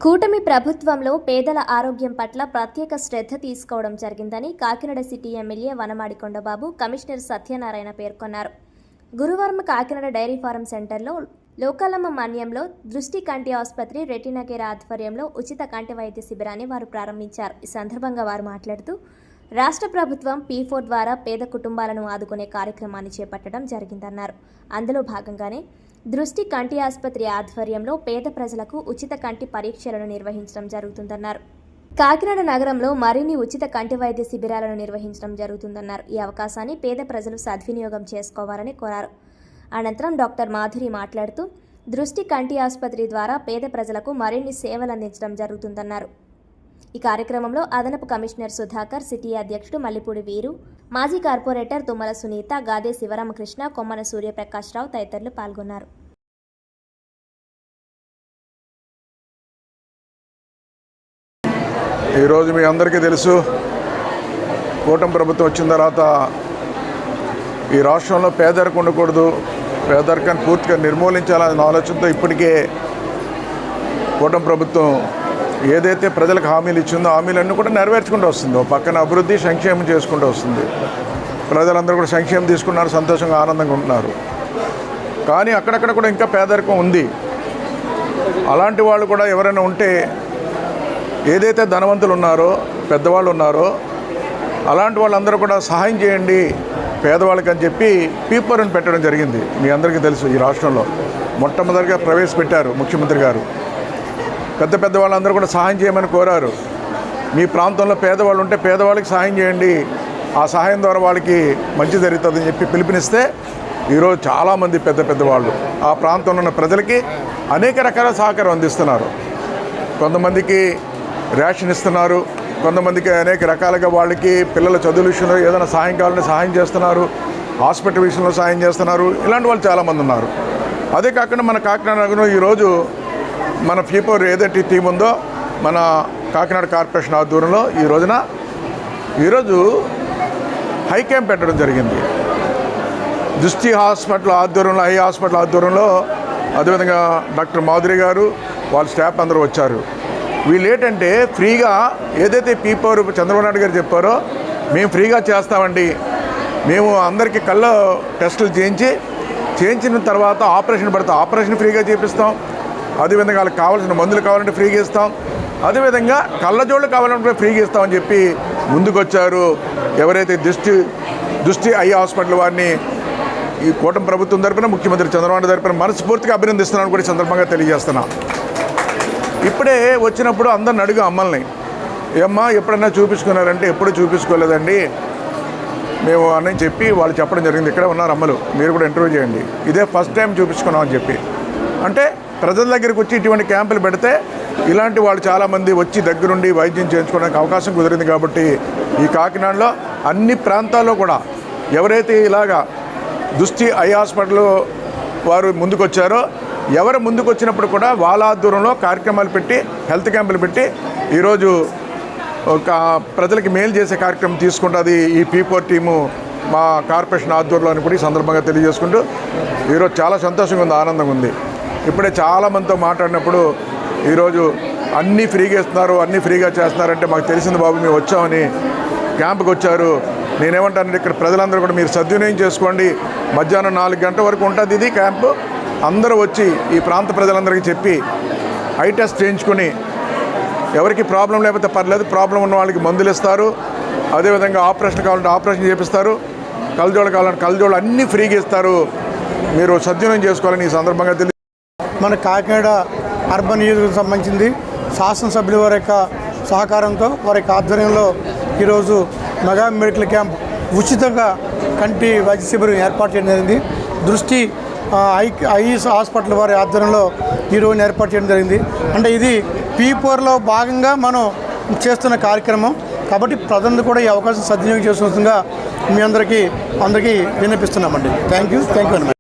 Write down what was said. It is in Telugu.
కూటమి ప్రభుత్వంలో పేదల ఆరోగ్యం పట్ల ప్రత్యేక శ్రద్ధ తీసుకోవడం జరిగిందని Kakinada city MLA Vanamadi Kondababu commissioner Satyanarayana పేర్కొన్నారు. గురువారం కాకినాడ డైరీ ఫారం సెంటర్లో లోకలమ్మ మన్యంలో దృష్టి కంటి ఆసుపత్రి రెటీనా కేర్ ఆధ్వర్యంలో ఉచిత కంటి వైద్య శిబిరాన్ని వారు ప్రారంభించారు. ఈ సందర్భంగా వారు మాట్లాడుతూ రాష్ట్ర ప్రభుత్వం P4 ద్వారా పేద కుటుంబాలను ఆదుకునే కార్యక్రమాన్ని చేపట్టడం జరిగిందన్నారు. అందులో భాగంగానే దృష్టి కంటి ఆసుపత్రి ఆధ్వర్యంలో పేద ప్రజలకు ఉచిత కంటి పరీక్షలను నిర్వహించడం జరుగుతుందన్నారు. కాకినాడ నగరంలో మరిన్ని ఉచిత కంటి వైద్య శిబిరాలను నిర్వహించడం జరుగుతుందన్నారు. ఈ అవకాశాన్ని పేద ప్రజలు సద్వినియోగం చేసుకోవాలని కోరారు. అనంతరం డాక్టర్ మాధురి మాట్లాడుతూ దృష్టి కంటి ఆసుపత్రి ద్వారా పేద ప్రజలకు మరిన్ని సేవలు అందించడం జరుగుతుందన్నారు. ఈ కార్యక్రమంలో అదనపు కమిషనర్ సుధాకర్, సిటీ అధ్యక్షుడు మల్లిపూడి వీరు, మాజీ కార్పొరేటర్ తుమ్మల సునీత, గాదే శివరామకృష్ణ, కొమ్మన సూర్యప్రకాష్ రావు తదితరులు పాల్గొన్నారు. ఈరోజు మీ అందరికీ తెలుసు, కూటమి ప్రభుత్వం వచ్చిన తర్వాత ఈ రాష్ట్రంలో పేదరికం ఉండకూడదు, పేదరికాన్ని పూర్తిగా నిర్మూలించాలనే ఆలోచనతో ఇప్పటికే కూటమి ప్రభుత్వం ఏదైతే ప్రజలకు హామీలు ఇచ్చిందో హామీలన్నీ కూడా నెరవేర్చుకుంటూ వస్తుంది. పక్కన అభివృద్ధి సంక్షేమం చేసుకుంటూ వస్తుంది. ప్రజలందరూ కూడా సంక్షేమం తీసుకున్నారు, సంతోషంగా ఆనందంగా ఉంటున్నారు. కానీ అక్కడక్కడ కూడా ఇంకా పేదరికం ఉంది. అలాంటి వాళ్ళు కూడా ఎవరైనా ఉంటే ఏదైతే ధనవంతులు ఉన్నారో, పెద్దవాళ్ళు ఉన్నారో అలాంటి వాళ్ళందరూ కూడా సహాయం చేయండి పేదవాళ్ళకి అని చెప్పి P4 పెట్టడం జరిగింది. మీ అందరికీ తెలుసు, ఈ రాష్ట్రంలో మొట్టమొదటిగా ప్రవేశపెట్టారు ముఖ్యమంత్రి గారు. పెద్ద వాళ్ళందరూ కూడా సహాయం చేయమని కోరారు. మీ ప్రాంతంలో పేదవాళ్ళు ఉంటే పేదవాళ్ళకి సహాయం చేయండి, ఆ సహాయం ద్వారా వాళ్ళకి మంచి జరుగుతుందని చెప్పి పిలుపునిస్తే ఈరోజు చాలామంది పెద్దవాళ్ళు ఆ ప్రాంతంలో ఉన్న ప్రజలకి అనేక రకాల సహకారం అందిస్తున్నారు. కొంతమందికి రేషన్ ఇస్తున్నారు, కొంతమందికి అనేక రకాలుగా వాళ్ళకి పిల్లల చదువుల విషయంలో ఏదైనా సహాయం కావాలంటే సహాయం చేస్తున్నారు, హాస్పిటల్ విషయంలో సహాయం చేస్తున్నారు. ఇలాంటి వాళ్ళు చాలామంది ఉన్నారు. అదే కాకుండా మన కాకినాడ నగరంలో ఈరోజు మన P4 ఏదైతే టీం ఉందో మన కాకినాడ కార్పొరేషన్ ఆధ్వర్యంలో ఈరోజు హై క్యాంప్ పెట్టడం జరిగింది. దృష్టి హాస్పిటల్ ఆధ్వర్యంలో, ఐ హాస్పిటల్ ఆధ్వర్యంలో, అదేవిధంగా డాక్టర్ మాధురి గారు వాళ్ళ స్టాఫ్ అందరూ వచ్చారు. వీళ్ళు ఏంటంటే ఫ్రీగా ఏదైతే P4 చంద్రబాబు నాయుడు గారు చెప్పారో మేము ఫ్రీగా చేస్తామండి, మేము అందరికీ కళ్ళ టెస్టులు చేయించిన తర్వాత ఆపరేషన్ పడితే ఆపరేషన్ ఫ్రీగా చేపిస్తాం, అదేవిధంగా వాళ్ళకి కావాల్సిన మందులు కావాలంటే ఫ్రీగా ఇస్తాం, అదేవిధంగా కళ్ళజోళ్ళు కావాలంటే ఫ్రీగా ఇస్తామని చెప్పి ముందుకొచ్చారు. ఎవరైతే దృష్టి ఐ హాస్పిటల్ వారిని ఈ కూటమి ప్రభుత్వం తరపున, ముఖ్యమంత్రి చంద్రబాబు నాయుడు తరపున మనస్ఫూర్తిగా అభినందిస్తున్నాను కూడా సందర్భంగా తెలియజేస్తున్నా. ఇప్పుడే వచ్చినప్పుడు అందరిని అడుగు అమ్మల్ని, ఏమ్మా ఎప్పుడన్నా చూపించుకున్నారంటే ఎప్పుడు చూపించుకోలేదండి మేము అని చెప్పి వాళ్ళు చెప్పడం జరిగింది. ఇక్కడ ఉన్నారు అమ్మలు, మీరు కూడా ఇంటర్వ్యూ చేయండి, ఇదే ఫస్ట్ టైం చూపించుకున్నామని చెప్పి. అంటే ప్రజల దగ్గరికి వచ్చి ఇటువంటి క్యాంపులు పెడితే ఇలాంటి వాళ్ళు చాలామంది వచ్చి దగ్గరుండి వైద్యం చేయించుకోవడానికి అవకాశం కుదిరింది. కాబట్టి ఈ కాకినాడలో అన్ని ప్రాంతాల్లో కూడా ఎవరైతే ఇలాగా దృష్టి ఐ హాస్పిటల్ వారు ముందుకొచ్చారో, ఎవరు ముందుకు వచ్చినప్పుడు కూడా వాళ్ళ ఆధ్వర్యంలో కార్యక్రమాలు పెట్టి, హెల్త్ క్యాంపులు పెట్టి ఈరోజు ఒక ప్రజలకి మేలు చేసే కార్యక్రమం తీసుకుంటుంది ఈ P4 టీము మా కార్పొరేషన్ ఆధ్వర్యంలో అని కూడా ఈ సందర్భంగా తెలియజేసుకుంటూ ఈరోజు చాలా సంతోషంగా ఉంది, ఆనందంగా ఉంది. ఇప్పుడే చాలామందితో మాట్లాడినప్పుడు ఈరోజు అన్నీ ఫ్రీగా ఇస్తున్నారు, అన్నీ ఫ్రీగా చేస్తున్నారంటే మాకు తెలిసింది బాబు, మేము వచ్చామని క్యాంపుకి వచ్చారు. నేనేమంటానంటే ఇక్కడ ప్రజలందరూ కూడా మీరు సద్వినియోగం చేసుకోండి. మధ్యాహ్నం 4 గంటల వరకు ఉంటుంది ఇది క్యాంపు. అందరూ వచ్చి ఈ ప్రాంత ప్రజలందరికీ చెప్పి ఐ టెస్ట్ చేయించుకొని ఎవరికి ప్రాబ్లం లేకపోతే పర్లేదు, ప్రాబ్లం ఉన్న వాళ్ళకి మందులు ఇస్తారు, అదేవిధంగా ఆపరేషన్ కావాలంటే ఆపరేషన్ చేపిస్తారు, కళ్ళజోళ్ళు కావాలంటే కళ్ళజోళ్ళు అన్నీ ఫ్రీగా ఇస్తారు. మీరు సద్వినియోగం చేసుకోవాలని ఈ సందర్భంగా తెలియదు. మన కాకినాడ అర్బన్ నియోజకవర్గం సంబంధించింది శాసనసభ్యుల వారి యొక్క సహకారంతో, వారి యొక్క ఆధ్వర్యంలో ఈరోజు మెగా మెడికల్ క్యాంప్ ఉచితంగా కంటి వైద్య శిబిరం ఏర్పాటు చేయడం జరిగింది. దృష్టి ఐ హాస్పిటల్ వారి ఆధ్వర్యంలో ఈరోజు ఏర్పాటు చేయడం జరిగింది. అంటే ఇది P4లో భాగంగా మనం చేస్తున్న కార్యక్రమం కాబట్టి ప్రజలందరూ కూడా ఈ అవకాశం సద్వినియోగం చేసుకోవాల్సిందిగా మీ అందరికీ విన్నపిస్తున్నామండి. Thank you very much.